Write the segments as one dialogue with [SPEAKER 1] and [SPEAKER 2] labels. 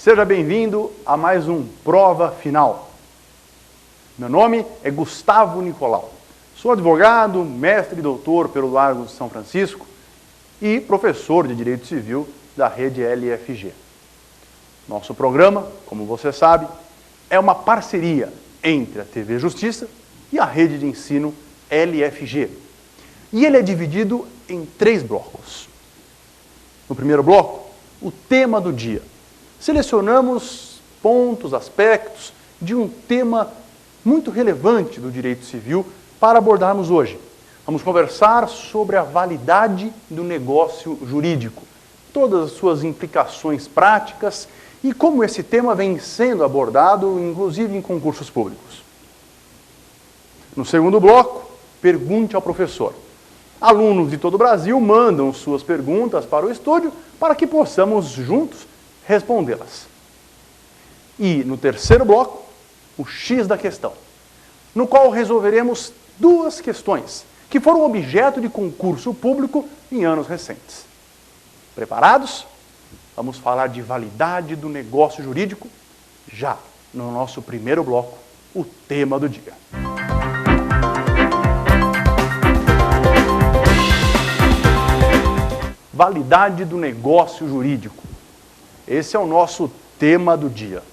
[SPEAKER 1] Seja bem-vindo a mais um Prova Final. Meu nome é Gustavo Nicolau. Sou advogado, mestre e doutor pelo Largo de São Francisco e professor de Direito Civil da rede LFG. Nosso programa, como você sabe, é uma parceria entre a TV Justiça e a rede de ensino LFG. E ele é dividido em 3 blocos. No primeiro bloco, o tema do dia. Selecionamos pontos, aspectos de um tema muito relevante do direito civil para abordarmos hoje. Vamos conversar sobre a validade do negócio jurídico, todas as suas implicações práticas e como esse tema vem sendo abordado, inclusive em concursos públicos. No segundo bloco, pergunte ao professor. Alunos de todo o Brasil mandam suas perguntas para o estúdio para que possamos juntos respondê-las. E no terceiro bloco, o X da questão, no qual resolveremos 2 questões que foram objeto de concurso público em anos recentes. Preparados? Vamos falar de validade do negócio jurídico já no nosso primeiro bloco, o tema do dia. Validade do negócio jurídico. Esse é o nosso tema do dia.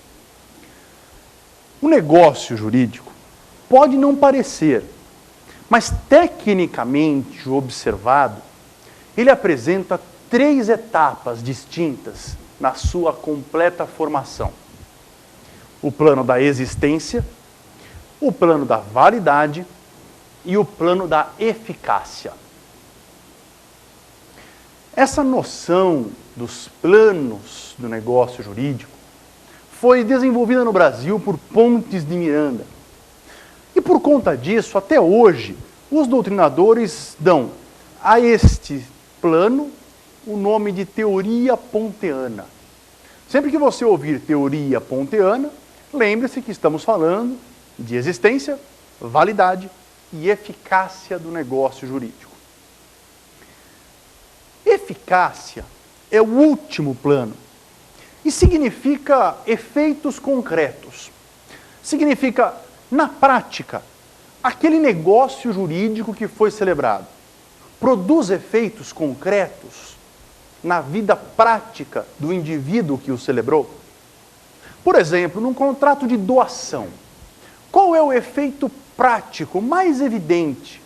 [SPEAKER 1] O negócio jurídico pode não parecer, mas tecnicamente observado, ele apresenta 3 etapas distintas na sua completa formação. O plano da existência, o plano da validade e o plano da eficácia. Essa noção dos planos do negócio jurídico foi desenvolvida no Brasil por Pontes de Miranda. E por conta disso, até hoje, os doutrinadores dão a este plano o nome de teoria ponteana. Sempre que você ouvir teoria ponteana, lembre-se que estamos falando de existência, validade e eficácia do negócio jurídico. Eficácia é o último plano e significa efeitos concretos. Significa, na prática, aquele negócio jurídico que foi celebrado produz efeitos concretos na vida prática do indivíduo que o celebrou. Por exemplo, num contrato de doação, qual é o efeito prático mais evidente?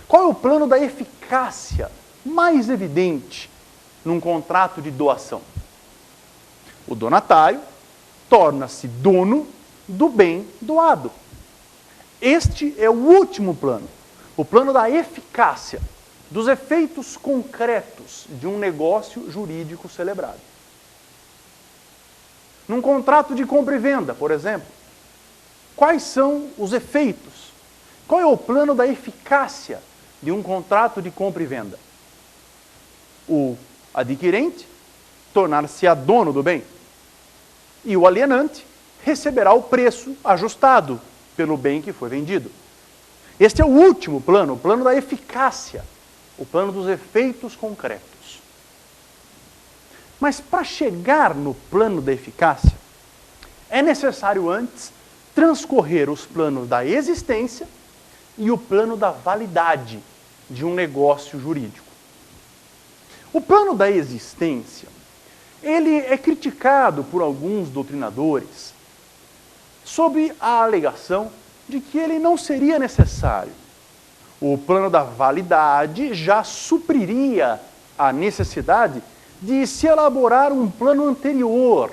[SPEAKER 1] Qual é o plano da eficácia mais evidente num contrato de doação? O donatário torna-se dono do bem doado. Este é o último plano, o plano da eficácia, dos efeitos concretos de um negócio jurídico celebrado. Num contrato de compra e venda, por exemplo, quais são os efeitos? Qual é o plano da eficácia de um contrato de compra e venda? O adquirente tornar-se-á dono do bem e o alienante receberá o preço ajustado pelo bem que foi vendido. Este é o último plano, o plano da eficácia, o plano dos efeitos concretos. Mas para chegar no plano da eficácia, é necessário antes transcorrer os planos da existência e o plano da validade de um negócio jurídico. O plano da existência, ele é criticado por alguns doutrinadores sob a alegação de que ele não seria necessário. O plano da validade já supriria a necessidade de se elaborar um plano anterior,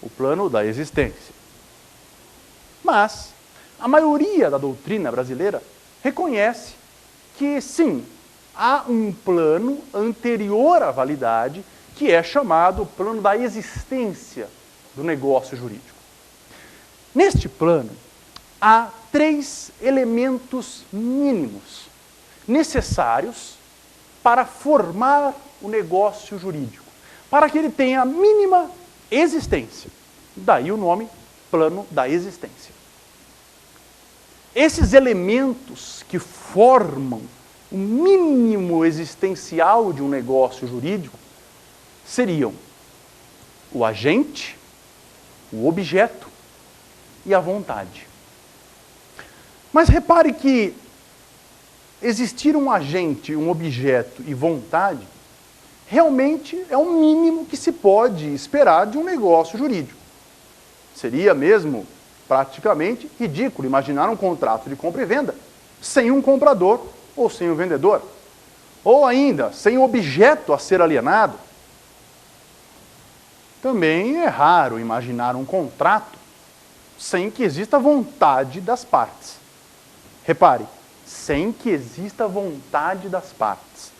[SPEAKER 1] o plano da existência. Mas a maioria da doutrina brasileira reconhece que, sim, há um plano anterior à validade, que é chamado plano da existência do negócio jurídico. Neste plano, há 3 elementos mínimos necessários para formar o negócio jurídico, para que ele tenha a mínima existência. Daí o nome plano da existência. Esses elementos que formam o mínimo existencial de um negócio jurídico seriam o agente, o objeto e a vontade. Mas repare que existir um agente, um objeto e vontade realmente é o mínimo que se pode esperar de um negócio jurídico. Seria mesmo praticamente ridículo imaginar um contrato de compra e venda sem um comprador ou sem um vendedor, ou ainda sem um objeto a ser alienado. Também é raro imaginar um contrato sem que exista vontade das partes. Repare, sem que exista vontade das partes.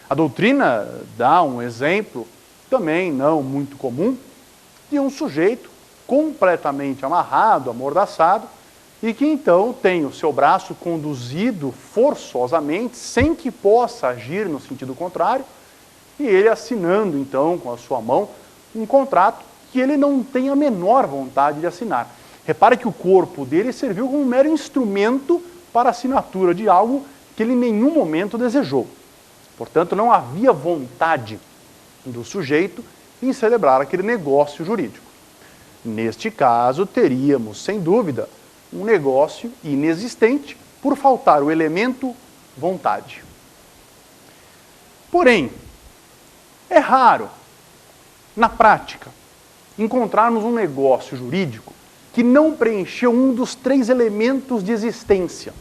[SPEAKER 1] A doutrina dá um exemplo, também não muito comum, de um sujeito completamente amarrado, amordaçado, e que então tem o seu braço conduzido forçosamente, sem que possa agir no sentido contrário, e ele assinando então com a sua mão um contrato que ele não tem a menor vontade de assinar. Repare que o corpo dele serviu como um mero instrumento para a assinatura de algo que ele em nenhum momento desejou. Portanto, não havia vontade do sujeito em celebrar aquele negócio jurídico. Neste caso, teríamos, sem dúvida, um negócio inexistente por faltar o elemento vontade. Porém, é raro, na prática, encontrarmos um negócio jurídico que não preencheu um dos 3 elementos de existência.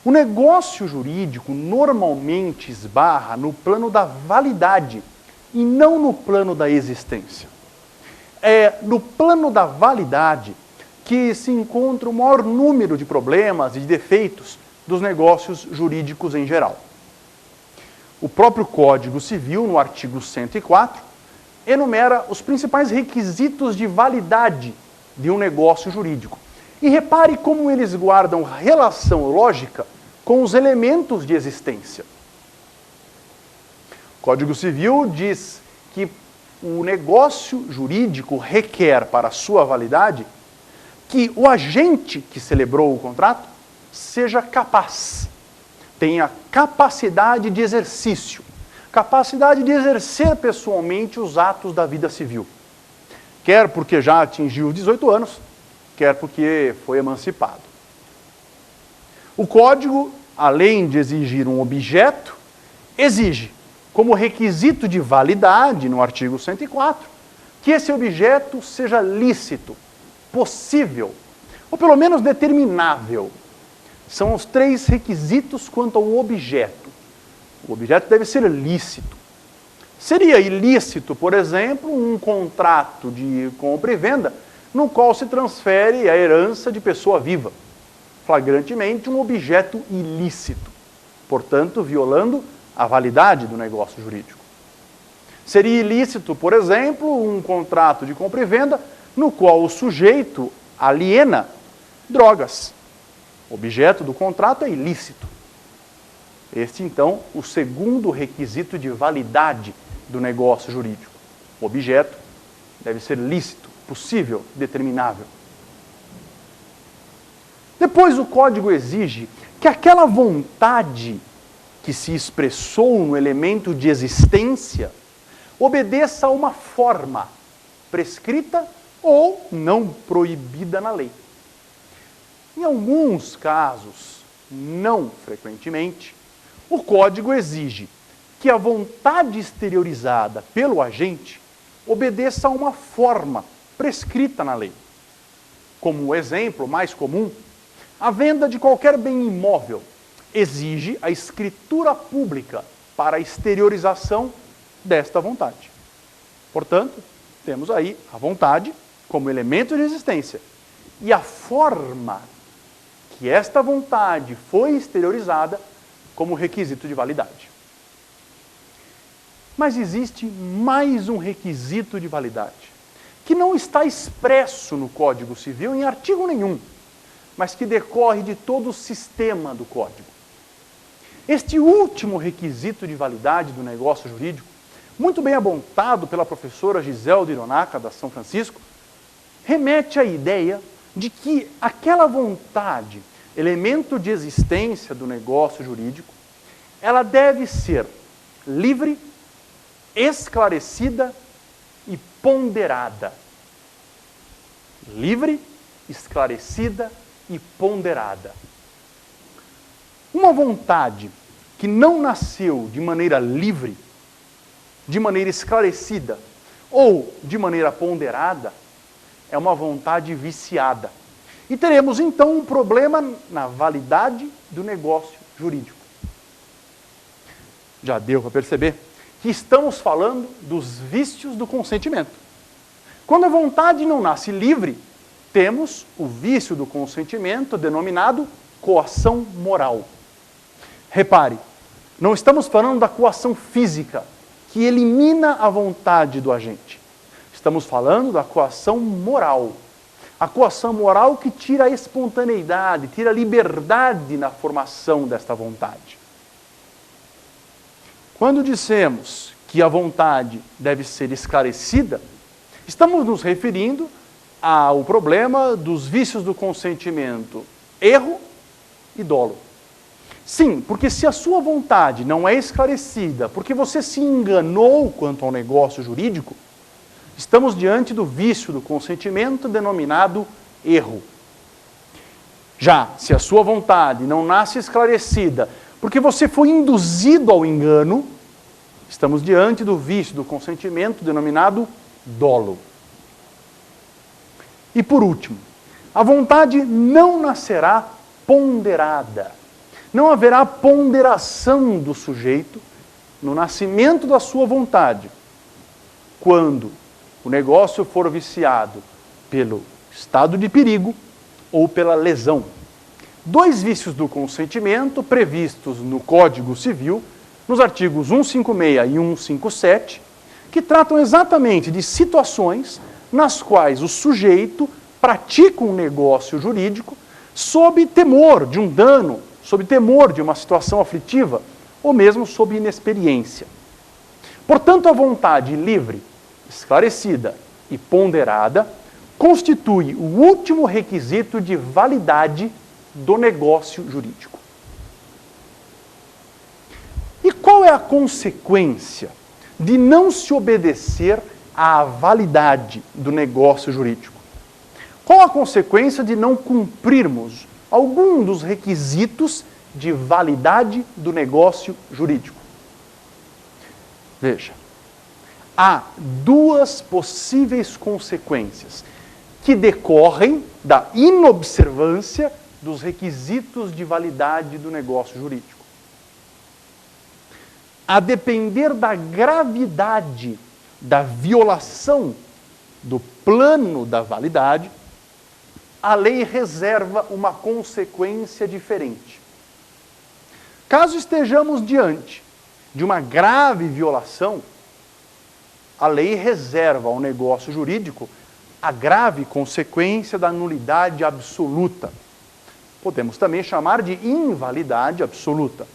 [SPEAKER 1] O negócio jurídico normalmente esbarra no plano da validade e não no plano da existência. É no plano da validade que se encontra o maior número de problemas e de defeitos dos negócios jurídicos em geral. O próprio Código Civil, no artigo 104, enumera os principais requisitos de validade de um negócio jurídico. E repare como eles guardam relação lógica com os elementos de existência. O Código Civil diz que o negócio jurídico requer para sua validade que o agente que celebrou o contrato seja capaz, tenha capacidade de exercício, capacidade de exercer pessoalmente os atos da vida civil. Quer porque já atingiu os 18 anos, quer porque foi emancipado. O Código, além de exigir um objeto, exige, como requisito de validade, no artigo 104, que esse objeto seja lícito, possível, ou pelo menos determinável. São os 3 requisitos quanto ao objeto. O objeto deve ser lícito. Seria ilícito, por exemplo, um contrato de compra e venda no qual se transfere a herança de pessoa viva. Flagrantemente um objeto ilícito, portanto, violando a validade do negócio jurídico. Seria ilícito, por exemplo, um contrato de compra e venda no qual o sujeito aliena drogas. O objeto do contrato é ilícito. Este, então, o segundo requisito de validade do negócio jurídico. O objeto deve ser lícito, possível, determinável. Depois, o Código exige que aquela vontade que se expressou no elemento de existência obedeça a uma forma prescrita ou não proibida na lei. Em alguns casos, não frequentemente, o Código exige que a vontade exteriorizada pelo agente obedeça a uma forma prescrita na lei. Como o exemplo mais comum, a venda de qualquer bem imóvel exige a escritura pública para a exteriorização desta vontade. Portanto, temos aí a vontade como elemento de existência e a forma que esta vontade foi exteriorizada como requisito de validade. Mas existe mais um requisito de validade, que não está expresso no Código Civil em artigo nenhum, mas que decorre de todo o sistema do Código. Este último requisito de validade do negócio jurídico, muito bem apontado pela professora Giselde Hironaka, da São Francisco, remete à ideia de que aquela vontade, elemento de existência do negócio jurídico, ela deve ser livre, esclarecida e ponderada. livre, esclarecida e ponderada. Uma vontade que não nasceu de maneira livre, de maneira esclarecida ou de maneira ponderada, é uma vontade viciada. E teremos então um problema na validade do negócio jurídico. Já deu para perceber que estamos falando dos vícios do consentimento. Quando a vontade não nasce livre, temos o vício do consentimento denominado coação moral. Repare, não estamos falando da coação física, que elimina a vontade do agente. Estamos falando da coação moral. A coação moral que tira a espontaneidade, tira a liberdade na formação desta vontade. Quando dissemos que a vontade deve ser esclarecida, estamos nos referindo ao problema dos vícios do consentimento, erro e dolo. Sim, porque se a sua vontade não é esclarecida, porque você se enganou quanto ao negócio jurídico, estamos diante do vício do consentimento denominado erro. Já, se a sua vontade não nasce esclarecida, porque você foi induzido ao engano, estamos diante do vício do consentimento denominado dolo. E por último, a vontade não nascerá ponderada. Não haverá ponderação do sujeito no nascimento da sua vontade, quando o negócio for viciado pelo estado de perigo ou pela lesão. Dois vícios do consentimento previstos no Código Civil, nos artigos 156 e 157, que tratam exatamente de situações nas quais o sujeito pratica um negócio jurídico sob temor de um dano, sob temor de uma situação aflitiva, ou mesmo sob inexperiência. Portanto, a vontade livre, esclarecida e ponderada constitui o último requisito de validade do negócio jurídico. E qual é a consequência de não se obedecer à validade do negócio jurídico? Qual a consequência de não cumprirmos algum dos requisitos de validade do negócio jurídico? Veja, há duas possíveis consequências que decorrem da inobservância dos requisitos de validade do negócio jurídico. A depender da gravidade da violação do plano da validade, a lei reserva uma consequência diferente. Caso estejamos diante de uma grave violação, a lei reserva ao negócio jurídico a grave consequência da nulidade absoluta. Podemos também chamar de invalidade absoluta.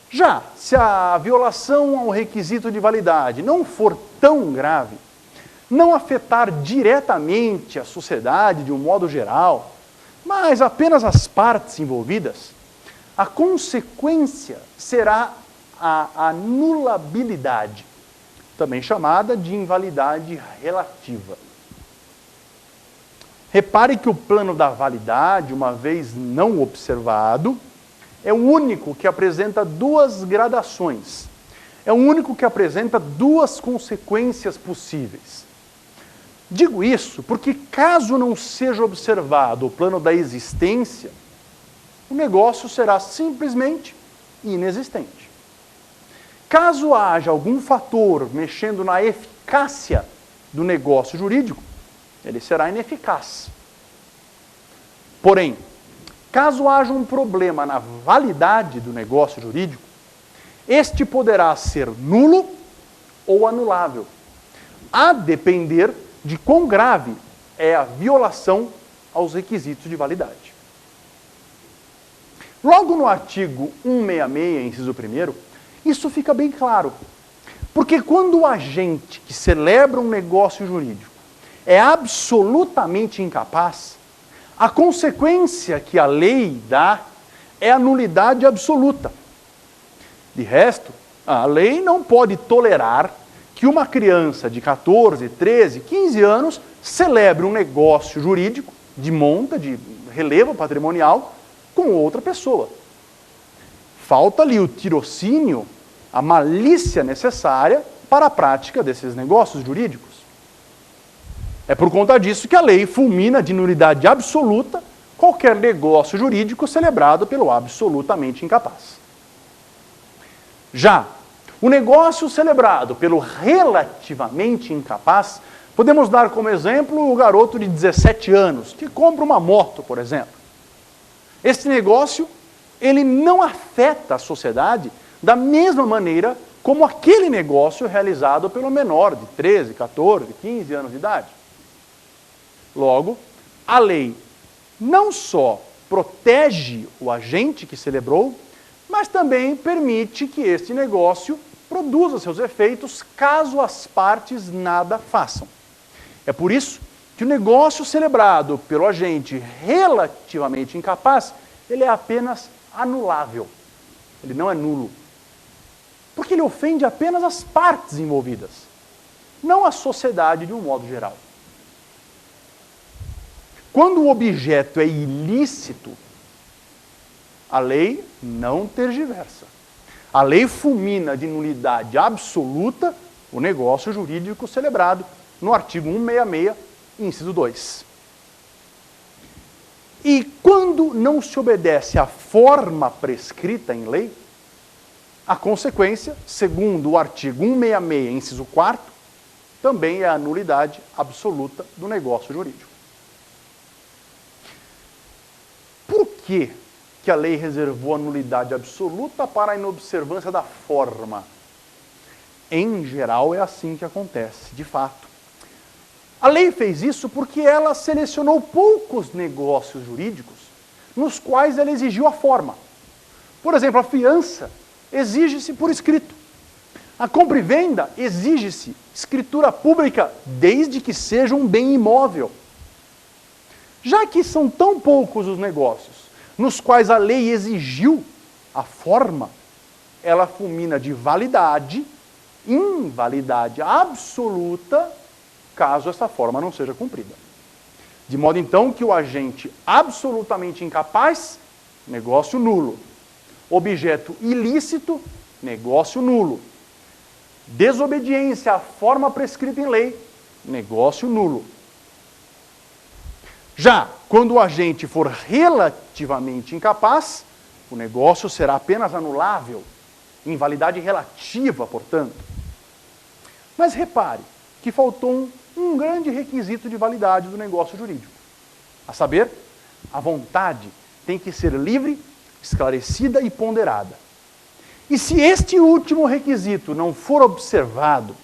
[SPEAKER 1] Já, se a violação ao requisito de validade não for tão grave, não afetar diretamente a sociedade de um modo geral, mas apenas as partes envolvidas, a consequência será a anulabilidade, também chamada de invalidade relativa. Repare que o plano da validade, uma vez não observado, é o único que apresenta duas gradações. É o único que apresenta duas consequências possíveis. Digo isso porque, caso não seja observado o plano da existência, o negócio será simplesmente inexistente. Caso haja algum fator mexendo na eficácia do negócio jurídico, ele será ineficaz. Porém, caso haja um problema na validade do negócio jurídico, este poderá ser nulo ou anulável, a depender de quão grave é a violação aos requisitos de validade. Logo no artigo 166, inciso 1º, isso fica bem claro. Porque quando o agente que celebra um negócio jurídico é absolutamente incapaz, a consequência que a lei dá é a nulidade absoluta. De resto, a lei não pode tolerar que uma criança de 14, 13, 15 anos celebre um negócio jurídico de monta, de relevo patrimonial, com outra pessoa. Falta ali o tirocínio, a malícia necessária para a prática desses negócios jurídicos. É por conta disso que a lei fulmina de nulidade absoluta qualquer negócio jurídico celebrado pelo absolutamente incapaz. Já o negócio celebrado pelo relativamente incapaz, podemos dar como exemplo o garoto de 17 anos, que compra uma moto, por exemplo. Esse negócio, ele não afeta a sociedade da mesma maneira como aquele negócio realizado pelo menor de 13, 14, 15 anos de idade. Logo, a lei não só protege o agente que celebrou, mas também permite que este negócio produza seus efeitos caso as partes nada façam. É por isso que o negócio celebrado pelo agente relativamente incapaz, ele é apenas anulável. Ele não é nulo. Porque ele ofende apenas as partes envolvidas, não a sociedade de um modo geral. Quando o objeto é ilícito, a lei não tergiversa. A lei fulmina de nulidade absoluta o negócio jurídico celebrado no artigo 166, inciso 2. E quando não se obedece à forma prescrita em lei, a consequência, segundo o artigo 166, inciso 4, também é a nulidade absoluta do negócio jurídico. Por que a lei reservou a nulidade absoluta para a inobservância da forma? Em geral, é assim que acontece, de fato. A lei fez isso porque ela selecionou poucos negócios jurídicos nos quais ela exigiu a forma. Por exemplo, a fiança exige-se por escrito. A compra e venda exige-se escritura pública, desde que seja um bem imóvel. Já que são tão poucos os negócios nos quais a lei exigiu a forma, ela fulmina de validade, invalidade absoluta, caso essa forma não seja cumprida. De modo então que o agente absolutamente incapaz, negócio nulo. Objeto ilícito, negócio nulo. Desobediência à forma prescrita em lei, negócio nulo. Já quando o agente for relativamente incapaz, o negócio será apenas anulável, invalidade relativa, portanto. Mas repare que faltou um grande requisito de validade do negócio jurídico. A saber, a vontade tem que ser livre, esclarecida e ponderada. E se este último requisito não for observado,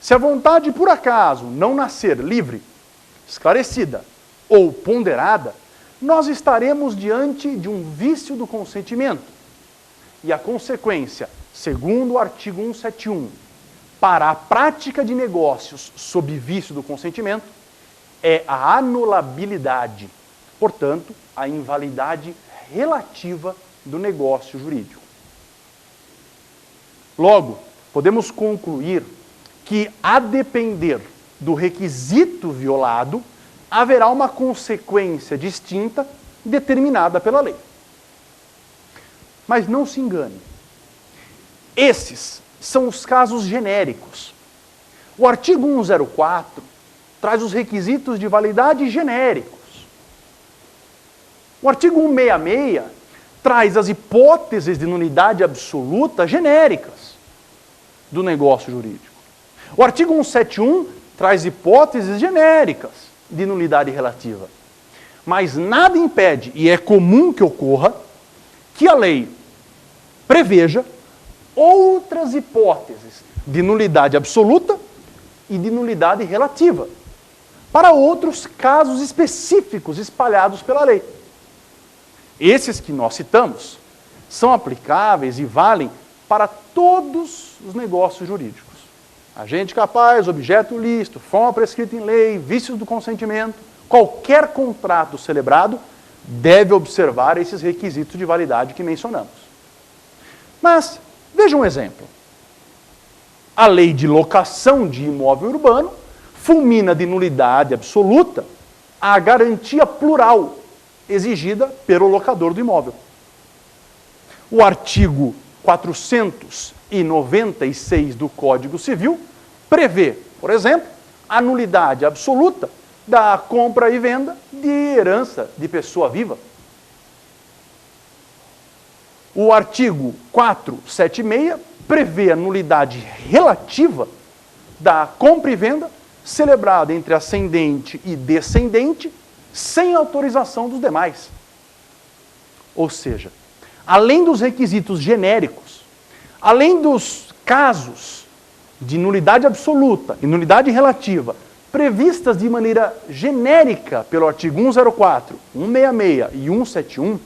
[SPEAKER 1] se a vontade por acaso não nascer livre, esclarecida ou ponderada, nós estaremos diante de um vício do consentimento. E a consequência, segundo o artigo 171, para a prática de negócios sob vício do consentimento, é a anulabilidade, portanto, a invalidade relativa do negócio jurídico. Logo, podemos concluir que, a depender do requisito violado, haverá uma consequência distinta determinada pela lei. Mas não se engane. Esses são os casos genéricos. O artigo 104 traz os requisitos de validade genéricos. O artigo 166 traz as hipóteses de nulidade absoluta genéricas do negócio jurídico. O artigo 171 traz hipóteses genéricas de nulidade relativa. Mas nada impede, e é comum que ocorra, que a lei preveja outras hipóteses de nulidade absoluta e de nulidade relativa, para outros casos específicos espalhados pela lei. Esses que nós citamos são aplicáveis e valem para todos os negócios jurídicos. Agente capaz, objeto lícito, forma prescrita em lei, vícios do consentimento, qualquer contrato celebrado deve observar esses requisitos de validade que mencionamos. Mas, veja um exemplo. A lei de locação de imóvel urbano fulmina de nulidade absoluta a garantia plural exigida pelo locador do imóvel. O artigo 496 do Código Civil prevê, por exemplo, a nulidade absoluta da compra e venda de herança de pessoa viva. O artigo 476 prevê a nulidade relativa da compra e venda celebrada entre ascendente e descendente sem autorização dos demais. Ou seja, além dos requisitos genéricos, além dos casos de nulidade absoluta e nulidade relativa previstas de maneira genérica pelo artigo 104, 166 e 171,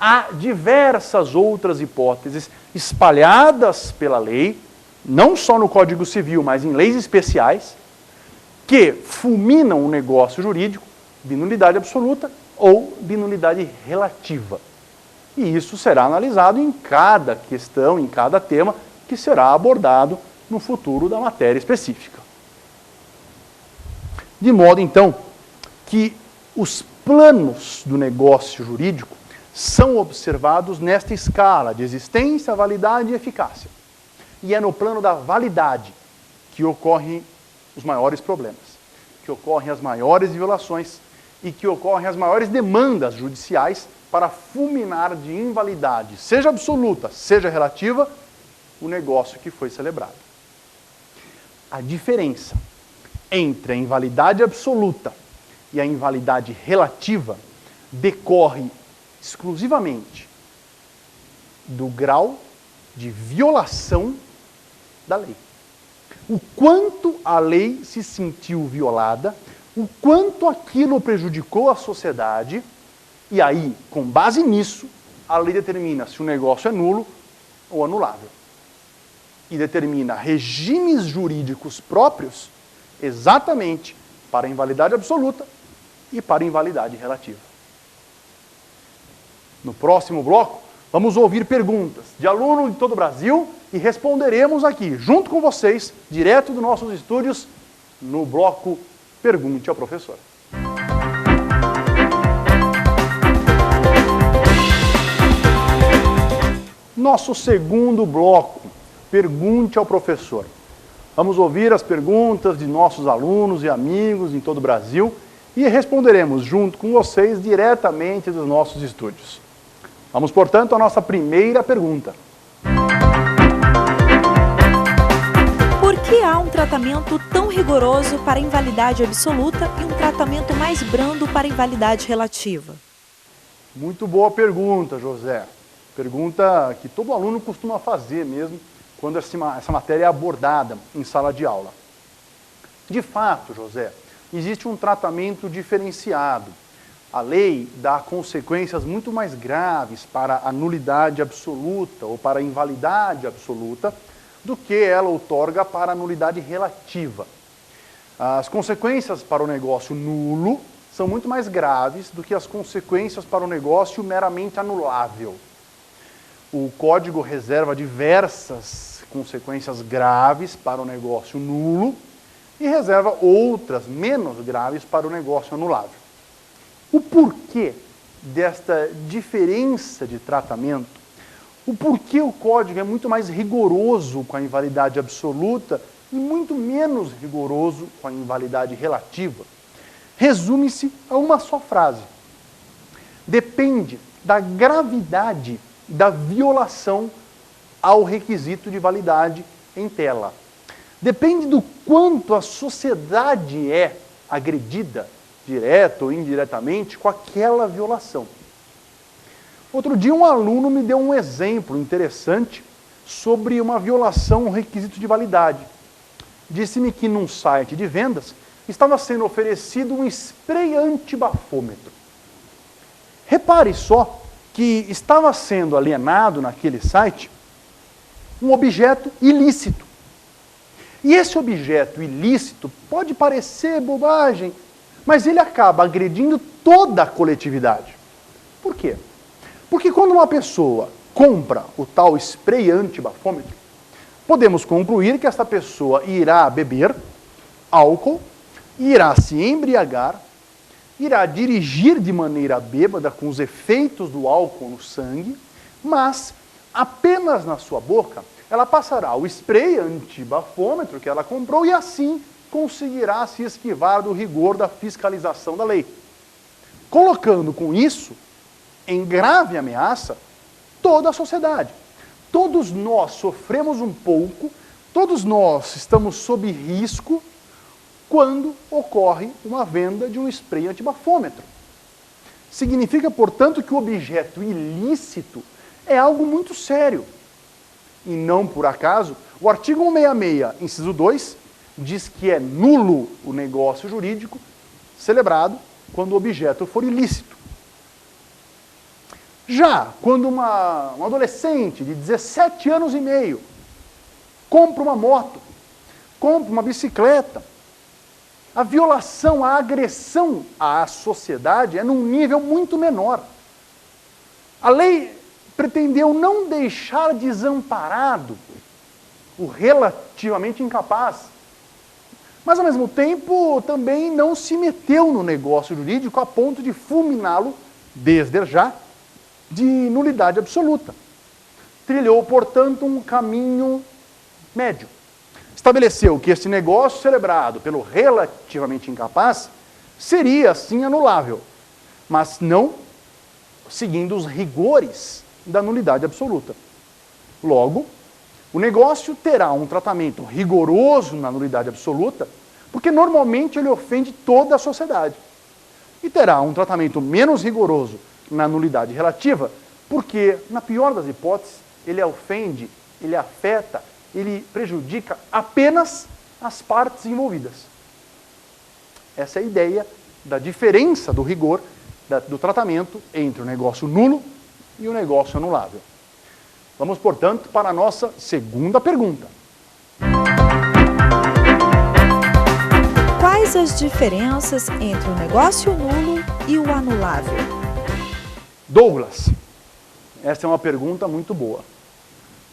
[SPEAKER 1] há diversas outras hipóteses espalhadas pela lei, não só no Código Civil, mas em leis especiais, que fulminam o negócio jurídico de nulidade absoluta ou de nulidade relativa. E isso será analisado em cada questão, em cada tema que será abordado no futuro da matéria específica. De modo, então, que os planos do negócio jurídico são observados nesta escala de existência, validade e eficácia. E é no plano da validade que ocorrem os maiores problemas, que ocorrem as maiores violações e que ocorrem as maiores demandas judiciais para fulminar de invalidade, seja absoluta, seja relativa, o negócio que foi celebrado. A diferença entre a invalidade absoluta e a invalidade relativa decorre exclusivamente do grau de violação da lei. O quanto a lei se sentiu violada, o quanto aquilo prejudicou a sociedade, e aí, com base nisso, a lei determina se o negócio é nulo ou anulável. E determina regimes jurídicos próprios exatamente para a invalidade absoluta e para a invalidade relativa. No próximo bloco, vamos ouvir perguntas de alunos de todo o Brasil e responderemos aqui, junto com vocês, direto dos nossos estúdios, no bloco Pergunte ao Professor. Nosso segundo bloco, Pergunte ao Professor. Vamos ouvir as perguntas de nossos alunos e amigos em todo o Brasil e responderemos junto com vocês diretamente dos nossos estúdios. Vamos, portanto, à nossa primeira pergunta.
[SPEAKER 2] Por que há um tratamento tão rigoroso para a invalidade absoluta e um tratamento mais brando para a invalidade relativa?
[SPEAKER 1] Muito boa pergunta, José. Pergunta que todo aluno costuma fazer mesmo quando essa matéria é abordada em sala de aula. De fato, José, existe um tratamento diferenciado. A lei dá consequências muito mais graves para a nulidade absoluta ou para a invalidade absoluta do que ela outorga para a nulidade relativa. As consequências para o negócio nulo são muito mais graves do que as consequências para o negócio meramente anulável. O Código reserva diversas consequências graves para o negócio nulo e reserva outras menos graves para o negócio anulável. O porquê desta diferença de tratamento, o porquê o Código é muito mais rigoroso com a invalidade absoluta e muito menos rigoroso com a invalidade relativa, resume-se a uma só frase. Depende da gravidade da violação ao requisito de validade em tela. Depende do quanto a sociedade é agredida, direta ou indiretamente, com aquela violação. Outro dia um aluno me deu um exemplo interessante sobre uma violação ao requisito de validade. Disse-me que num site de vendas estava sendo oferecido um spray antibafômetro. Repare só que estava sendo alienado naquele site um objeto ilícito. E esse objeto ilícito pode parecer bobagem, mas ele acaba agredindo toda a coletividade. Por quê? Porque quando uma pessoa compra o tal spray antibafômetro, podemos concluir que essa pessoa irá beber álcool irá se embriagar, irá dirigir de maneira bêbada com os efeitos do álcool no sangue, mas apenas na sua boca ela passará o spray antibafômetro que ela comprou e assim conseguirá se esquivar do rigor da fiscalização da lei. Colocando com isso em grave ameaça toda a sociedade. Todos nós sofremos um pouco, todos nós estamos sob risco quando ocorre uma venda de um spray antibafômetro. Significa, portanto, que o objeto ilícito é algo muito sério. E não por acaso, o artigo 166, inciso 2, diz que é nulo o negócio jurídico celebrado quando o objeto for ilícito. Já quando um adolescente de 17 anos e meio compra uma moto, compra uma bicicleta, a violação, a agressão à sociedade é num nível muito menor. A lei pretendeu não deixar desamparado o relativamente incapaz, mas ao mesmo tempo também não se meteu no negócio jurídico a ponto de fulminá-lo, desde já, de nulidade absoluta. Trilhou, portanto, um caminho médio. Estabeleceu que este negócio celebrado pelo relativamente incapaz seria, assim, anulável, mas não seguindo os rigores da nulidade absoluta. Logo, o negócio terá um tratamento rigoroso na nulidade absoluta, porque normalmente ele ofende toda a sociedade. E terá um tratamento menos rigoroso na nulidade relativa, porque, na pior das hipóteses, ele ofende, ele afeta, ele prejudica apenas as partes envolvidas. Essa é a ideia da diferença do rigor do tratamento entre o negócio nulo e o negócio anulável. Vamos, portanto, para a nossa segunda pergunta.
[SPEAKER 2] Quais as diferenças entre o negócio nulo e o anulável?
[SPEAKER 1] Douglas, essa é uma pergunta muito boa.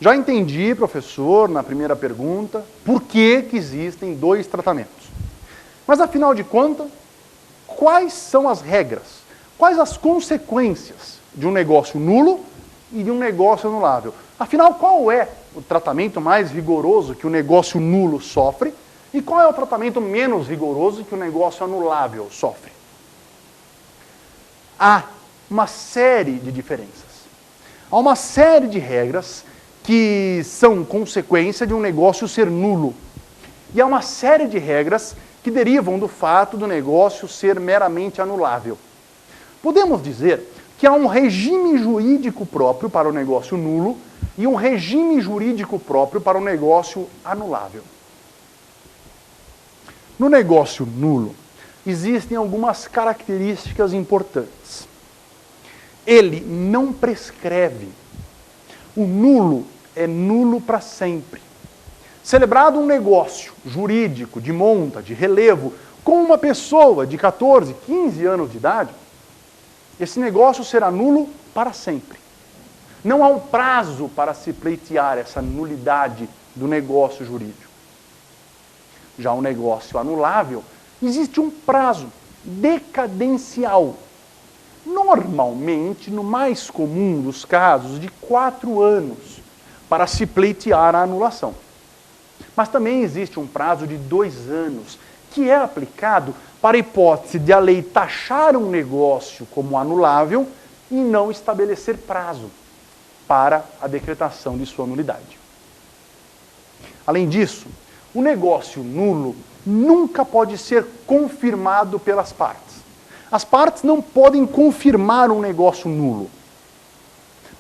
[SPEAKER 1] Já entendi, professor, na primeira pergunta, por que existem dois tratamentos. Mas, afinal de contas, quais são as regras? Quais as consequências de um negócio nulo e de um negócio anulável? Afinal, qual é o tratamento mais rigoroso que o negócio nulo sofre e qual é o tratamento menos rigoroso que o negócio anulável sofre? Há uma série de diferenças. Há uma série de regras que são consequência de um negócio ser nulo. E há uma série de regras que derivam do fato do negócio ser meramente anulável. Podemos dizer que há um regime jurídico próprio para o negócio nulo e um regime jurídico próprio para o negócio anulável. No negócio nulo, existem algumas características importantes. Ele não prescreve. O nulo é nulo para sempre. Celebrado um negócio jurídico de monta, de relevo, com uma pessoa de 14, 15 anos de idade, esse negócio será nulo para sempre. Não há um prazo para se pleitear essa nulidade do negócio jurídico. Já o negócio anulável, existe um prazo decadencial. Normalmente, no mais comum dos casos, de 4 anos para se pleitear a anulação. Mas também existe um prazo de 2 anos, que é aplicado para a hipótese de a lei taxar um negócio como anulável e não estabelecer prazo para a decretação de sua nulidade. Além disso, o negócio nulo nunca pode ser confirmado pelas partes. As partes não podem confirmar um negócio nulo.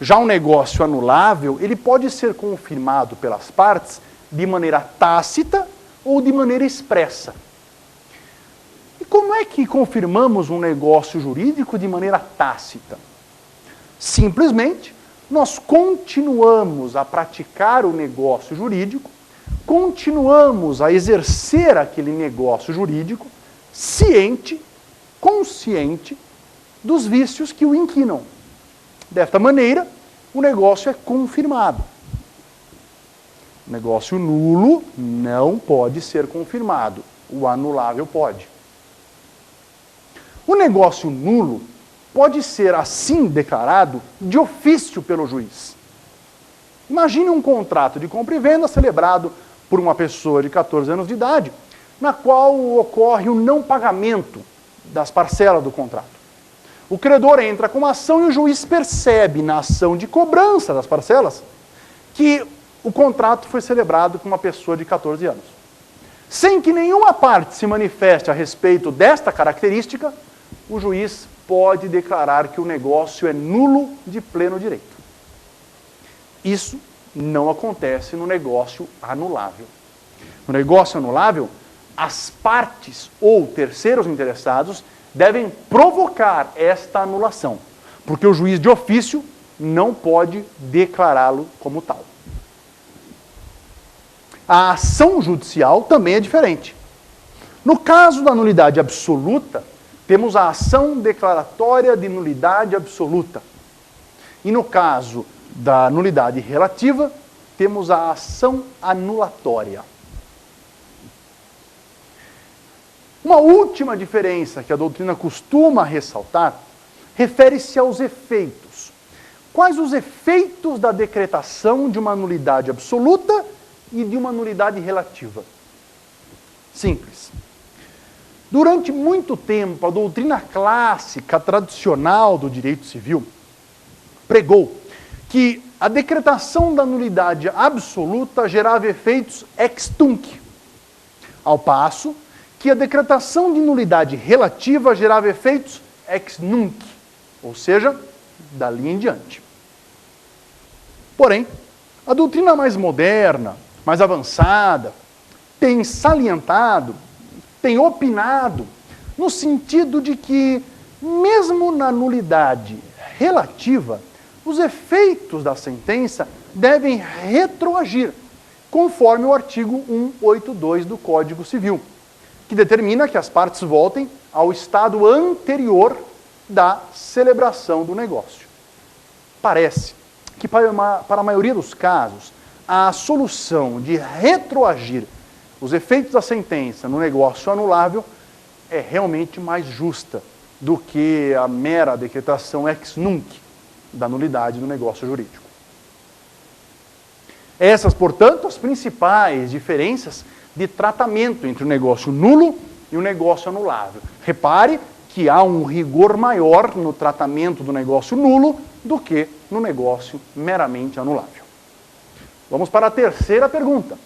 [SPEAKER 1] Já um negócio anulável, ele pode ser confirmado pelas partes de maneira tácita ou de maneira expressa. E como é que confirmamos um negócio jurídico de maneira tácita? Simplesmente, nós continuamos a praticar o negócio jurídico, continuamos a exercer aquele negócio jurídico, consciente dos vícios que o inquinam. Desta maneira, o negócio é confirmado. O negócio nulo não pode ser confirmado. O anulável pode. O negócio nulo pode ser assim declarado de ofício pelo juiz. Imagine um contrato de compra e venda celebrado por uma pessoa de 14 anos de idade, na qual ocorre o não pagamento das parcelas do contrato. O credor entra com uma ação e o juiz percebe na ação de cobrança das parcelas que o contrato foi celebrado com uma pessoa de 14 anos. Sem que nenhuma parte se manifeste a respeito desta característica, o juiz pode declarar que o negócio é nulo de pleno direito. Isso não acontece no negócio anulável. No negócio anulável, as partes ou terceiros interessados devem provocar esta anulação, porque o juiz de ofício não pode declará-lo como tal. A ação judicial também é diferente. No caso da nulidade absoluta, temos a ação declaratória de nulidade absoluta. E no caso da nulidade relativa, temos a ação anulatória. Uma última diferença que a doutrina costuma ressaltar refere-se aos efeitos. Quais os efeitos da decretação de uma nulidade absoluta e de uma nulidade relativa? Simples. Durante muito tempo, a doutrina clássica tradicional do direito civil pregou que a decretação da nulidade absoluta gerava efeitos ex tunc, ao passo que a decretação de nulidade relativa gerava efeitos ex nunc, ou seja, dali em diante. Porém, a doutrina mais moderna, mais avançada, tem salientado, tem opinado, no sentido de que, mesmo na nulidade relativa, os efeitos da sentença devem retroagir, conforme o artigo 182 do Código Civil, que determina que as partes voltem ao estado anterior da celebração do negócio. Parece que, para a maioria dos casos, a solução de retroagir os efeitos da sentença no negócio anulável é realmente mais justa do que a mera decretação ex nunc da nulidade do negócio jurídico. Essas, portanto, as principais diferenças de tratamento entre o negócio nulo e o negócio anulável. Repare que há um rigor maior no tratamento do negócio nulo do que no negócio meramente anulável. Vamos para a terceira pergunta.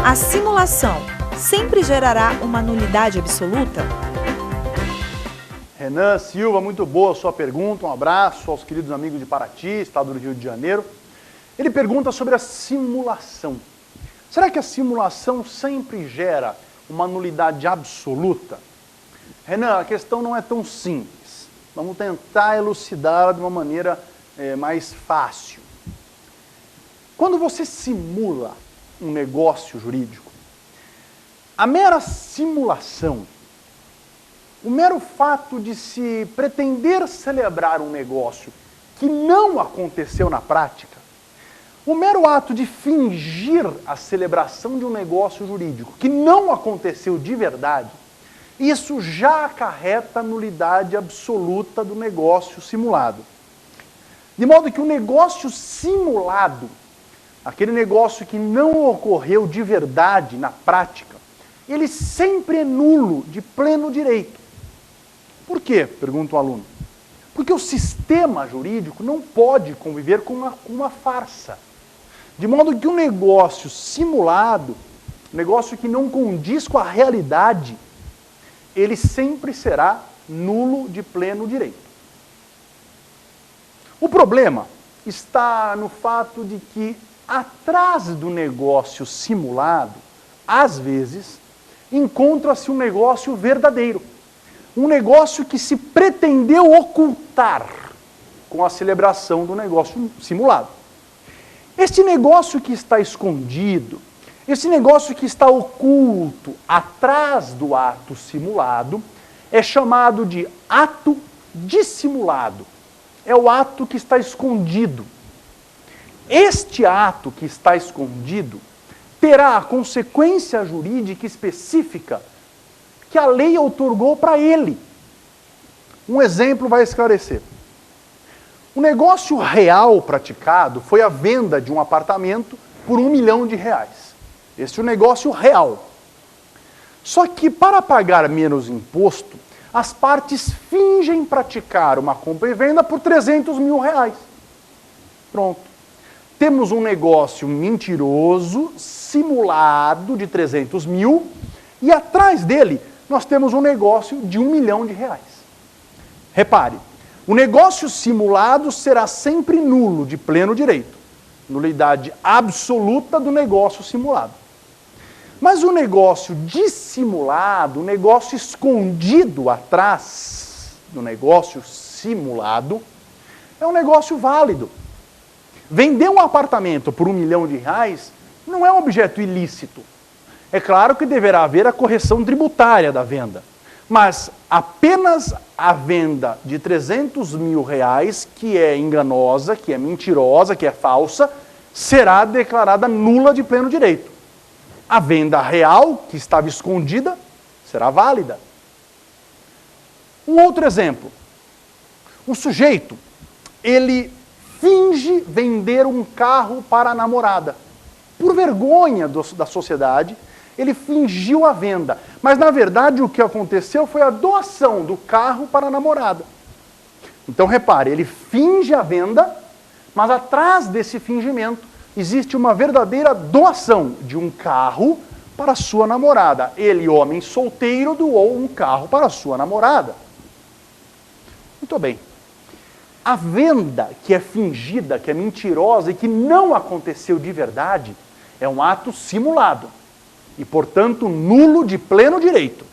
[SPEAKER 2] A simulação sempre gerará uma nulidade absoluta?
[SPEAKER 1] Renan Silva, muito boa a sua pergunta. Um abraço aos queridos amigos de Paraty, estado do Rio de Janeiro. Ele pergunta sobre a simulação. Será que a simulação sempre gera uma nulidade absoluta? Renan, a questão não é tão simples. Vamos tentar elucidá-la de uma maneira mais fácil. Quando você simula um negócio jurídico, a mera simulação, o mero fato de se pretender celebrar um negócio que não aconteceu na prática, o mero ato de fingir a celebração de um negócio jurídico que não aconteceu de verdade, isso já acarreta a nulidade absoluta do negócio simulado. De modo que o negócio simulado, aquele negócio que não ocorreu de verdade na prática, ele sempre é nulo de pleno direito. Por quê? Pergunta o aluno. Porque o sistema jurídico não pode conviver com uma farsa. De modo que um negócio simulado, um negócio que não condiz com a realidade, ele sempre será nulo de pleno direito. O problema está no fato de que, atrás do negócio simulado, às vezes, encontra-se um negócio verdadeiro. Um negócio que se pretendeu ocultar com a celebração do negócio simulado. Este negócio que está escondido, esse negócio que está oculto atrás do ato simulado, é chamado de ato dissimulado. É o ato que está escondido. Este ato que está escondido terá a consequência jurídica específica que a lei outorgou para ele. Um exemplo vai esclarecer. O negócio real praticado foi a venda de um apartamento por R$1 milhão. Esse é o negócio real. Só que para pagar menos imposto, as partes fingem praticar uma compra e venda por R$300 mil. Pronto. Temos um negócio mentiroso, simulado de 300 mil, e atrás dele nós temos um negócio de R$1 milhão. Repare, o negócio simulado será sempre nulo, de pleno direito. Nulidade absoluta do negócio simulado. Mas o negócio dissimulado, o negócio escondido atrás do negócio simulado, é um negócio válido. Vender um apartamento por R$1 milhão não é um objeto ilícito. É claro que deverá haver a correção tributária da venda, mas apenas a venda de R$300 mil, que é enganosa, que é mentirosa, que é falsa, será declarada nula de pleno direito. A venda real, que estava escondida, será válida. Um outro exemplo. Um sujeito, ele finge vender um carro para a namorada. Por vergonha da sociedade, ele fingiu a venda. Mas, na verdade, o que aconteceu foi a doação do carro para a namorada. Então, repare, ele finge a venda, mas atrás desse fingimento existe uma verdadeira doação de um carro para sua namorada. Ele, homem solteiro, doou um carro para sua namorada. Muito bem. A venda que é fingida, que é mentirosa e que não aconteceu de verdade, é um ato simulado e, portanto, nulo de pleno direito.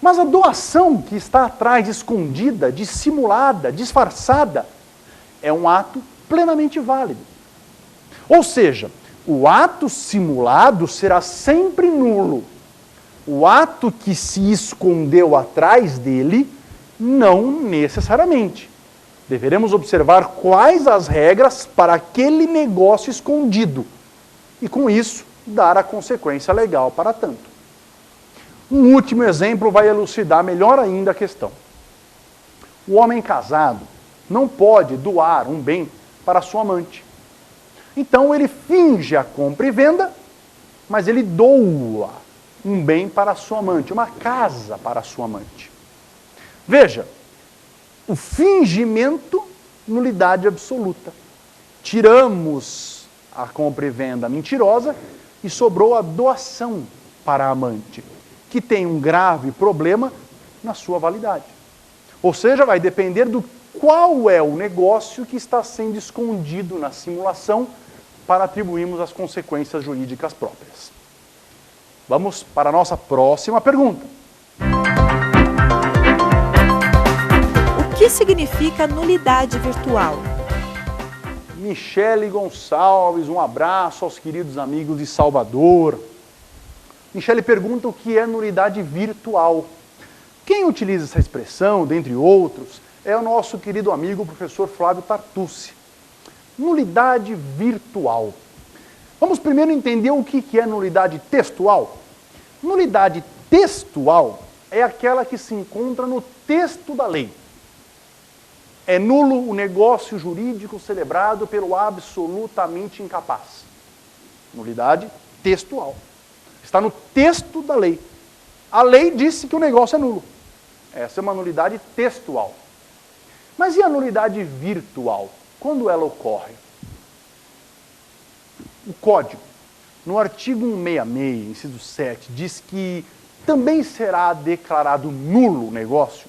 [SPEAKER 1] Mas a doação que está atrás, escondida, dissimulada, disfarçada, é um ato plenamente válido. Ou seja, o ato simulado será sempre nulo. O ato que se escondeu atrás dele, não necessariamente. Deveremos observar quais as regras para aquele negócio escondido e, com isso, dar a consequência legal para tanto. Um último exemplo vai elucidar melhor ainda a questão. O homem casado não pode doar um bem para sua amante. Então ele finge a compra e venda, mas ele doa um bem para sua amante, uma casa para sua amante. Veja, o fingimento, nulidade absoluta. Tiramos a compra e venda mentirosa e sobrou a doação para a amante, que tem um grave problema na sua validade. Ou seja, vai depender do qual é o negócio que está sendo escondido na simulação para atribuirmos as consequências jurídicas próprias. Vamos para a nossa próxima pergunta.
[SPEAKER 2] O que significa nulidade virtual?
[SPEAKER 1] Michele Gonçalves, um abraço aos queridos amigos de Salvador. Michele pergunta o que é nulidade virtual. Quem utiliza essa expressão, dentre outros, é o nosso querido amigo professor Flávio Tartucci. Nulidade virtual. Vamos primeiro entender o que é nulidade textual. Nulidade textual é aquela que se encontra no texto da lei. É nulo o negócio jurídico celebrado pelo absolutamente incapaz. Nulidade textual. Está no texto da lei. A lei disse que o negócio é nulo. Essa é uma nulidade textual. Mas e a nulidade virtual? Quando ela ocorre? O Código, no artigo 166, inciso 7, diz que também será declarado nulo o negócio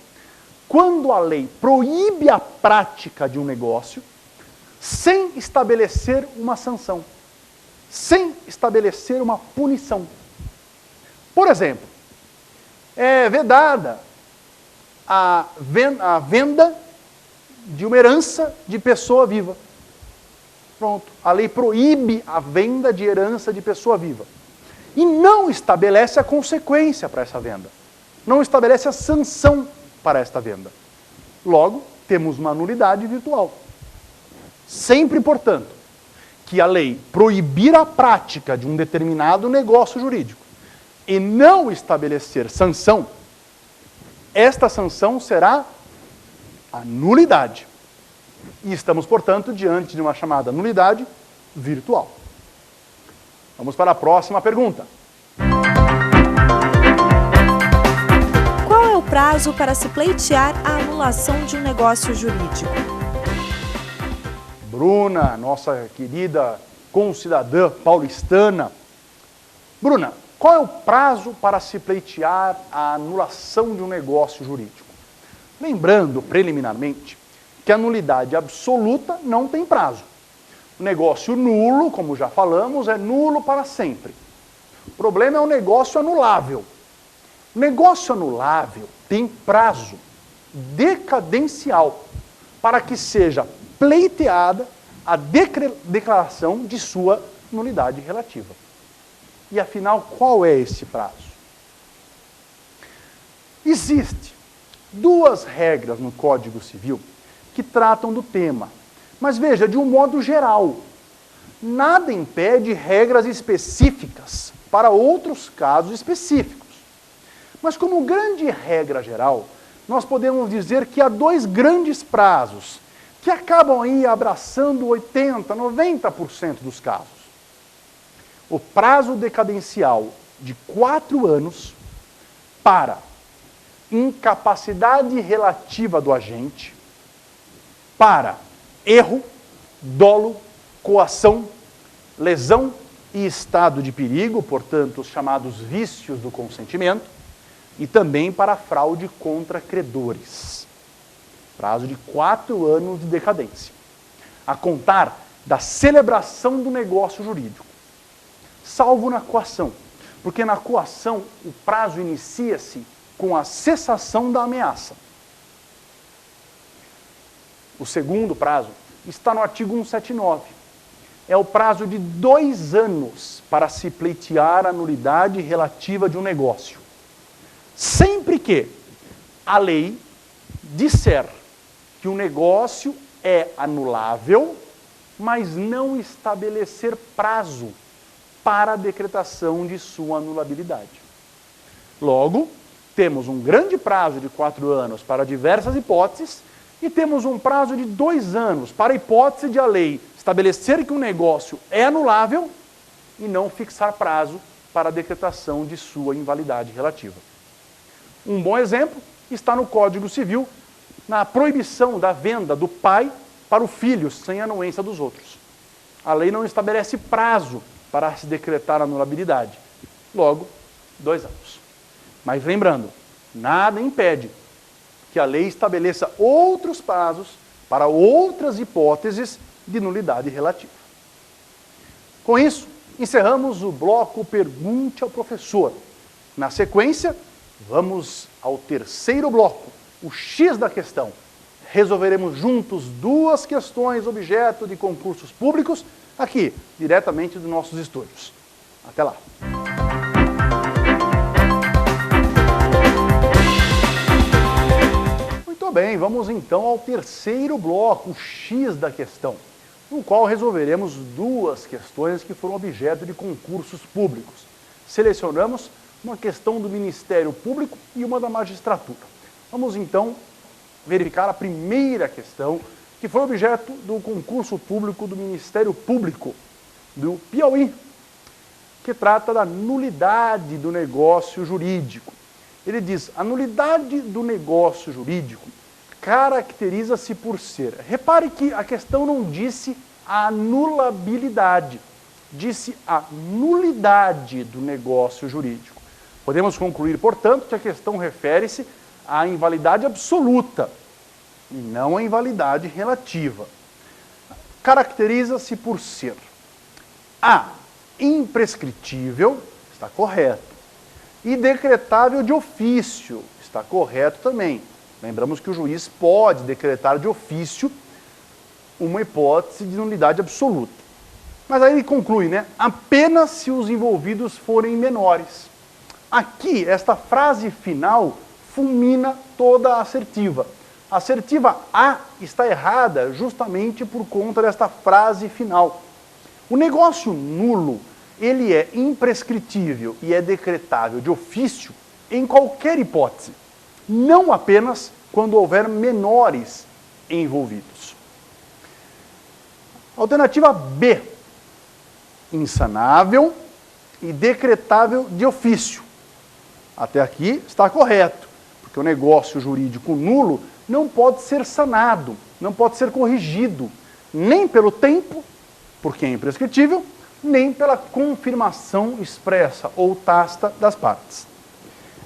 [SPEAKER 1] quando a lei proíbe a prática de um negócio sem estabelecer uma sanção, sem estabelecer uma punição. Por exemplo, é vedada a venda de uma herança de pessoa viva. Pronto, a lei proíbe a venda de herança de pessoa viva. E não estabelece a consequência para essa venda. Não estabelece a sanção para esta venda. Logo, temos uma nulidade virtual. Sempre, portanto, que a lei proibir a prática de um determinado negócio jurídico e não estabelecer sanção, esta sanção será a nulidade. E estamos, portanto, diante de uma chamada nulidade virtual. Vamos para a próxima pergunta.
[SPEAKER 2] Qual é o prazo para se pleitear a anulação de um negócio jurídico?
[SPEAKER 1] Bruna, nossa querida concidadã paulistana. Bruna, qual é o prazo para se pleitear a anulação de um negócio jurídico? Lembrando, preliminarmente, que a nulidade absoluta não tem prazo. O negócio nulo, como já falamos, é nulo para sempre. O problema é o negócio anulável. O negócio anulável tem prazo decadencial para que seja pleiteada a declaração de sua nulidade relativa. E afinal, qual é esse prazo? Existe duas regras no Código Civil que tratam do tema. Mas veja, de um modo geral, nada impede regras específicas para outros casos específicos. Mas como grande regra geral, nós podemos dizer que há dois grandes prazos que acabam aí abraçando 80%, 90% dos casos. O prazo decadencial de 4 anos para incapacidade relativa do agente, para erro, dolo, coação, lesão e estado de perigo, portanto, os chamados vícios do consentimento, e também para fraude contra credores. Prazo de 4 anos de decadência. A contar da celebração do negócio jurídico. Salvo na coação, porque na coação o prazo inicia-se com a cessação da ameaça. O segundo prazo está no artigo 179. É o prazo de 2 anos para se pleitear a nulidade relativa de um negócio. Sempre que a lei disser que o negócio é anulável, mas não estabelecer prazo para a decretação de sua anulabilidade. Logo, temos um grande prazo de 4 anos para diversas hipóteses e temos um prazo de 2 anos para a hipótese de a lei estabelecer que o negócio é anulável e não fixar prazo para a decretação de sua invalidade relativa. Um bom exemplo está no Código Civil, na proibição da venda do pai para o filho sem anuência dos outros. A lei não estabelece prazo para se decretar a anulabilidade. Logo, 2 anos. Mas lembrando, nada impede que a lei estabeleça outros prazos para outras hipóteses de nulidade relativa. Com isso, encerramos o bloco Pergunte ao Professor. Na sequência, vamos ao terceiro bloco, o X da questão. Resolveremos juntos 2 questões objeto de concursos públicos, aqui, diretamente dos nossos estúdios. Até lá! Muito bem, vamos então ao terceiro bloco, o X da questão, no qual resolveremos 2 questões que foram objeto de concursos públicos. Selecionamos uma questão do Ministério Público e uma da magistratura. Vamos então verificar a primeira questão, que foi objeto do concurso público do Ministério Público do Piauí, que trata da nulidade do negócio jurídico. Ele diz, a nulidade do negócio jurídico caracteriza-se por ser... Repare que a questão não disse a anulabilidade, disse a nulidade do negócio jurídico. Podemos concluir, portanto, que a questão refere-se à invalidade absoluta e não à invalidade relativa. Caracteriza-se por ser a. Imprescritível, está correto, e decretável de ofício, está correto também. Lembramos que o juiz pode decretar de ofício uma hipótese de nulidade absoluta. Mas aí ele conclui, né? Apenas se os envolvidos forem menores. Aqui, esta frase final fulmina toda a assertiva. A assertiva A está errada justamente por conta desta frase final. O negócio nulo, ele é imprescritível e é decretável de ofício em qualquer hipótese, não apenas quando houver menores envolvidos. Alternativa B, insanável e decretável de ofício. Até aqui está correto, porque o negócio jurídico nulo não pode ser sanado, não pode ser corrigido, nem pelo tempo, porque é imprescritível, nem pela confirmação expressa ou tácita das partes.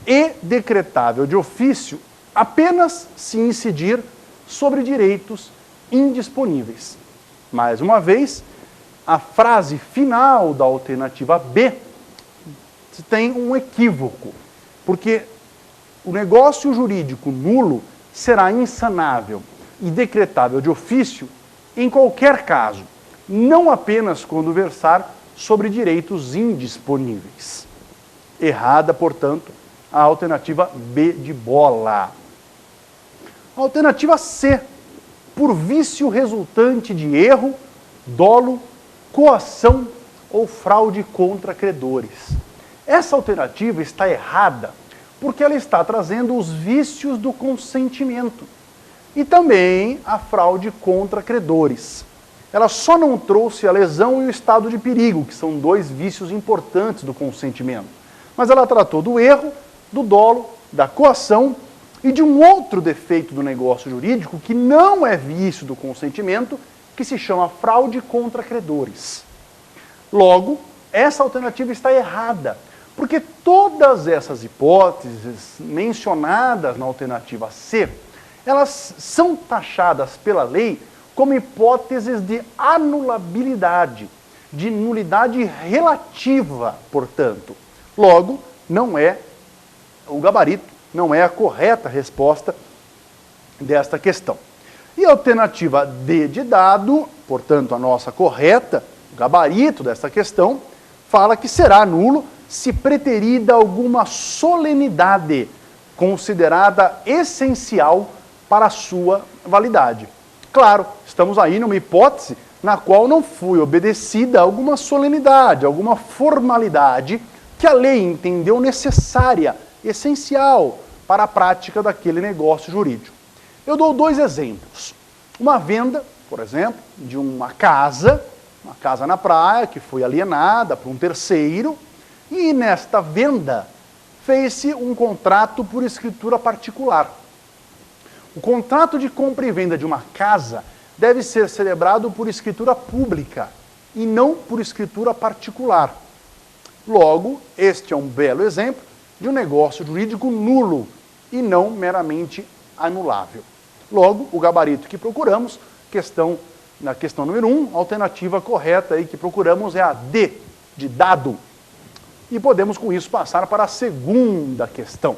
[SPEAKER 1] E decretável de ofício apenas se incidir sobre direitos indisponíveis. Mais uma vez, a frase final da alternativa B tem um equívoco, porque o negócio jurídico nulo será insanável e decretável de ofício em qualquer caso, não apenas quando versar sobre direitos indisponíveis. Errada, portanto, a alternativa B de bola. A alternativa C, por vício resultante de erro, dolo, coação ou fraude contra credores. Essa alternativa está errada porque ela está trazendo os vícios do consentimento e também a fraude contra credores. Ela só não trouxe a lesão e o estado de perigo, que são dois vícios importantes do consentimento. Mas ela tratou do erro, do dolo, da coação e de um outro defeito do negócio jurídico que não é vício do consentimento, que se chama fraude contra credores. Logo, essa alternativa está errada, porque todas essas hipóteses mencionadas na alternativa C, elas são taxadas pela lei como hipóteses de anulabilidade, de nulidade relativa, portanto. Logo, não é o gabarito, não é a correta resposta desta questão. E a alternativa D de dado, portanto, a nossa correta, o gabarito desta questão, fala que será nulo se preterida alguma solenidade considerada essencial para a sua validade. Claro, estamos aí numa hipótese na qual não foi obedecida alguma solenidade, alguma formalidade que a lei entendeu necessária, essencial para a prática daquele negócio jurídico. Eu dou dois exemplos. Uma venda, por exemplo, de uma casa na praia que foi alienada por um terceiro, e nesta venda fez-se um contrato por escritura particular. O contrato de compra e venda de uma casa deve ser celebrado por escritura pública e não por escritura particular. Logo, este é um belo exemplo de um negócio jurídico nulo e não meramente anulável. Logo, o gabarito que procuramos, na questão número 1, a alternativa correta aí que procuramos é a D, de dado. E podemos com isso passar para a segunda questão.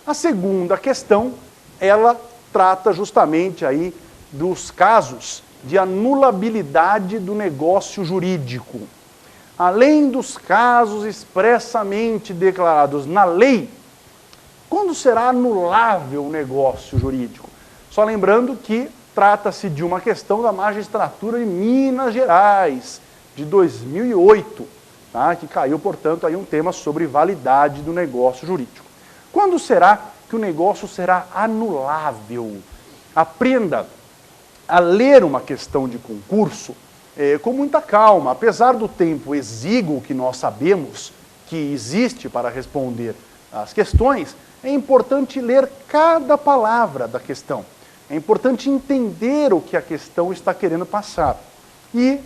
[SPEAKER 1] A segunda questão, ela trata justamente aí dos casos de anulabilidade do negócio jurídico. Além dos casos expressamente declarados na lei, quando será anulável o negócio jurídico? Só lembrando que trata-se de uma questão da magistratura de Minas Gerais, de 2008, tá? Que caiu, portanto, aí um tema sobre validade do negócio jurídico. Quando será que o negócio será anulável? Aprenda a ler uma questão de concurso com muita calma. Apesar do tempo exíguo que nós sabemos que existe para responder às questões, é importante ler cada palavra da questão. É importante entender o que a questão está querendo passar. E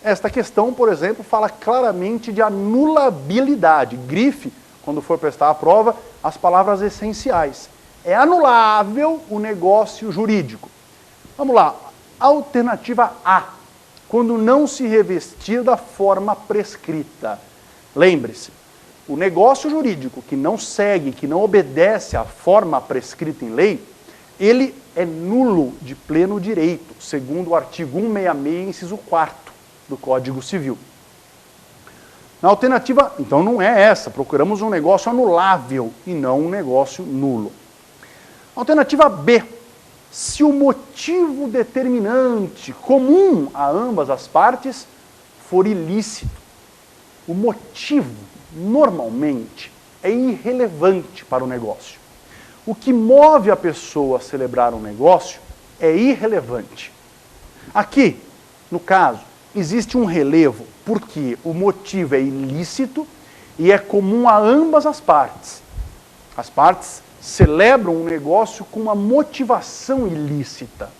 [SPEAKER 1] esta questão, por exemplo, fala claramente de anulabilidade. Grife, quando for prestar a prova, as palavras essenciais. É anulável o negócio jurídico. Vamos lá. Alternativa A. Quando não se revestir da forma prescrita. Lembre-se, o negócio jurídico que não segue, que não obedece à forma prescrita em lei, ele é nulo de pleno direito, segundo o artigo 166, inciso 4º do Código Civil. Na alternativa, então não é essa, procuramos um negócio anulável e não um negócio nulo. Alternativa B, se o motivo determinante comum a ambas as partes for ilícito, o motivo, normalmente, é irrelevante para o negócio. O que move a pessoa a celebrar um negócio é irrelevante. Aqui, no caso, existe um relevo porque o motivo é ilícito e é comum a ambas as partes. As partes celebram um negócio com uma motivação ilícita.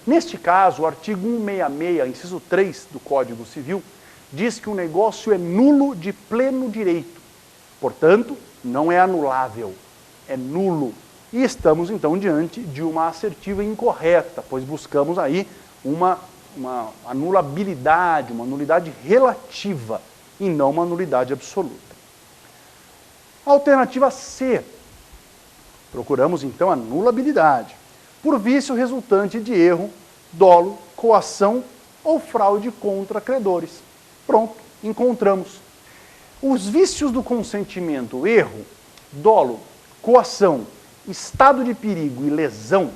[SPEAKER 1] Neste caso, o artigo 166, inciso 3 do Código Civil, diz que o negócio é nulo de pleno direito. Portanto, não é anulável, é nulo. E estamos, então, diante de uma assertiva incorreta, pois buscamos aí uma anulabilidade, uma nulidade relativa, e não uma nulidade absoluta. Alternativa C. Procuramos, então, a nulabilidade, por vício resultante de erro, dolo, coação ou fraude contra credores. Pronto, encontramos. Os vícios do consentimento, erro, dolo, coação, estado de perigo e lesão,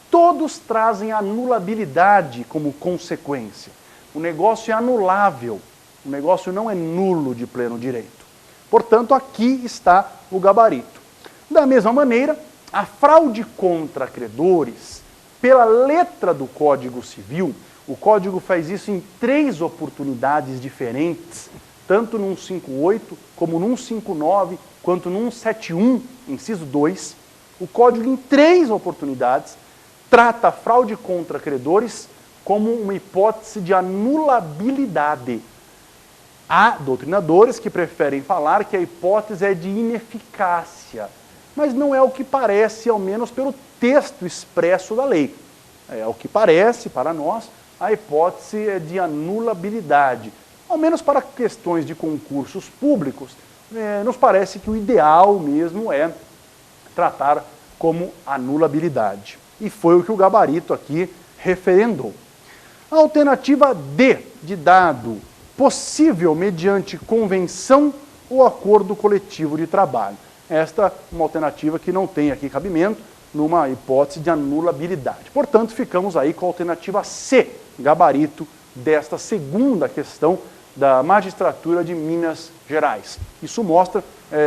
[SPEAKER 1] todos trazem anulabilidade como consequência. O negócio é anulável, o negócio não é nulo de pleno direito. Portanto, aqui está o gabarito. Da mesma maneira, a fraude contra credores, pela letra do Código Civil, o Código faz isso em 3 oportunidades diferentes, tanto no 158, como no 159, quanto no 171, inciso 2. O Código, em 3 oportunidades, trata a fraude contra credores como uma hipótese de anulabilidade. Há doutrinadores que preferem falar que a hipótese é de ineficácia, mas não é o que parece, ao menos pelo texto expresso da lei. É o que parece, para nós, a hipótese é de anulabilidade. Ao menos para questões de concursos públicos, nos parece que o ideal mesmo é tratar como anulabilidade. E foi o que o gabarito aqui referendou. A alternativa D, de dado, possível mediante convenção ou acordo coletivo de trabalho. Esta é uma alternativa que não tem aqui cabimento numa hipótese de anulabilidade. Portanto, ficamos aí com a alternativa C, gabarito desta segunda questão da magistratura de Minas Gerais. Isso mostra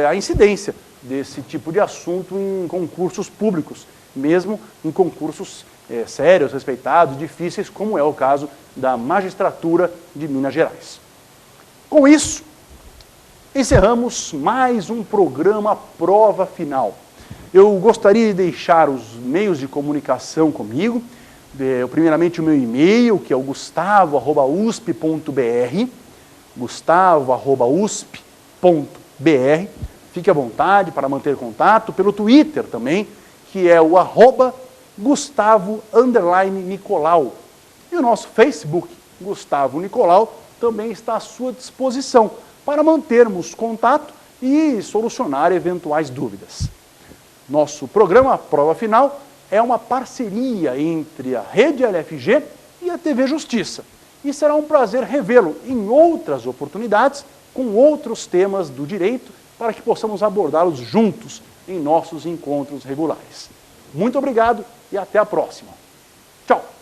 [SPEAKER 1] a incidência desse tipo de assunto em concursos públicos, mesmo em concursos sérios, respeitados, difíceis, como é o caso da magistratura de Minas Gerais. Com isso, encerramos mais um programa Prova Final. Eu gostaria de deixar os meios de comunicação comigo, primeiramente o meu e-mail, que é o gustavo@usp.br, gustavo@usp.br. Fique à vontade para manter contato pelo Twitter também, que é o @Gustavo_Nicolau. E o nosso Facebook, Gustavo Nicolau, também está à sua disposição para mantermos contato e solucionar eventuais dúvidas. Nosso programa Prova Final é uma parceria entre a Rede LFG e a TV Justiça. E será um prazer revê-lo em outras oportunidades, com outros temas do direito, para que possamos abordá-los juntos em nossos encontros regulares. Muito obrigado e até a próxima. Tchau!